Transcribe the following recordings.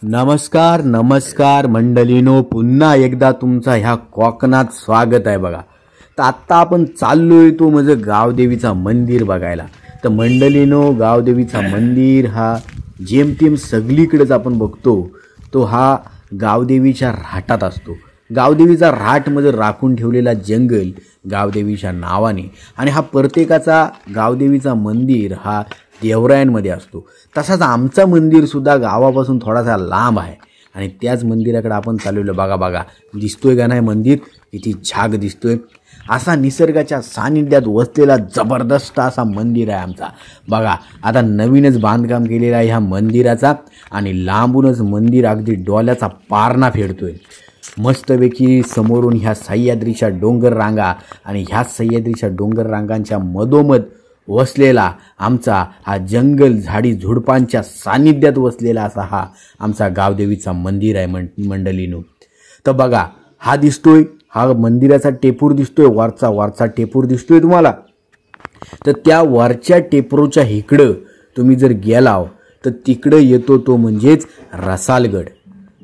नमस्कार नमस्कार मंडळीनो, पुन्हा एकदा तुमचा ह्या कोकणात स्वागत आहे बघा। तर आता आपण चाललोय तो म्हणजे गावदेवीचा मंदिर बघायला। तर मंडळीनो, गावदेवीचा मंदिर हा जेमतेम सगळीकडेच आपण बघतो तो हा गावदेवीच्या राहटात असतो। गावदेवीचा राहट म्हणजे राखून ठेवलेला जंगल गावदेवीच्या नावाने, आणि हा प्रत्येकाचा गावदेवीचा मंदिर हा देवरायांमध्ये असतो। तसाच आमचा मंदिर सुद्धा गावापासून थोडासा लांब आहे, आणि त्याच मंदिराकडे आपण चाललेलो। बघा दिसतोय का नाही मंदिर, किती झाग दिसतोय। असा निसर्गाच्या सानिध्यात वसलेला जबरदस्त असा मंदिर आहे आमचा। बघा आता नवीनच बांधकाम केलेला आहे ह्या मंदिराचा, आणि लांबूनच मंदिर अगदी डोळ्याचा पारणा फेडतोय। मस्तपैकी समोरून ह्या सह्याद्रीच्या डोंगर रांगा, आणि ह्या सह्याद्रीच्या डोंगर रांगांच्या मधोमध वसलेला आमचा हा जंगल झाडी झुडपांच्या सानिध्यात वसलेला असा हा आमचा गावदेवीचा मंदिर आहे मंडळीनो। तर बघा हा दिसतोय, हा मंदिराचा टेपूर दिसतोय, वरचा टेपूर दिसतोय तुम्हाला। तर त्या वरच्या टेपरूच्या इकडं तुम्ही जर गेलाव तर तिकडं येतो तो म्हणजेच रसालगड।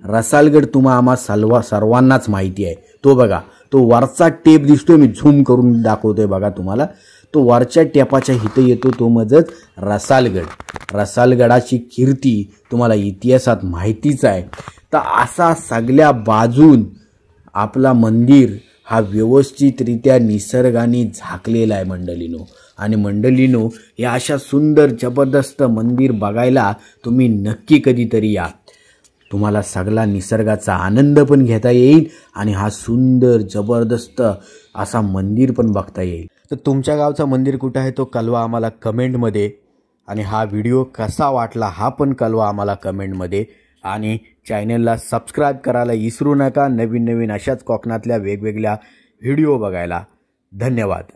रसालगड आम्हा सर्वांनाच माहिती आहे। तो बघा, तो वरचा टेप दिसतोय, मी झूम करून दाखवतोय बघा तुम्हाला। तो वरच्या टेपाच्या इथं येतो तो म्हणजेच रसालगड। रसालगडाची कीर्ती तुम्हाला इतिहासात माहितीच आहे। तर असा सगळ्या बाजून आपला मंदिर हा व्यवस्थितरित्या निसर्गाने झाकलेला आहे मंडळीनो। आणि मंडळीनो, या अशा सुंदर जबरदस्त मंदिर बघायला तुम्ही नक्की कधीतरी या। तुम्हाला सगळा निसर्गाचा आनंद पण घेता येईल, आणि हा सुंदर जबरदस्त असा मंदिर पण बघता येईल। तर तुमच्या गावचा मंदिर कुठं आहे तो कळवा आम्हाला कमेंटमध्ये, आणि हा व्हिडिओ कसा वाटला हा पण कळवा आम्हाला कमेंटमध्ये, आणि चॅनलला सबस्क्राईब करायला विसरू नका नवीन अशाच कोकणातल्या वेगवेगळ्या व्हिडिओ बघायला। धन्यवाद।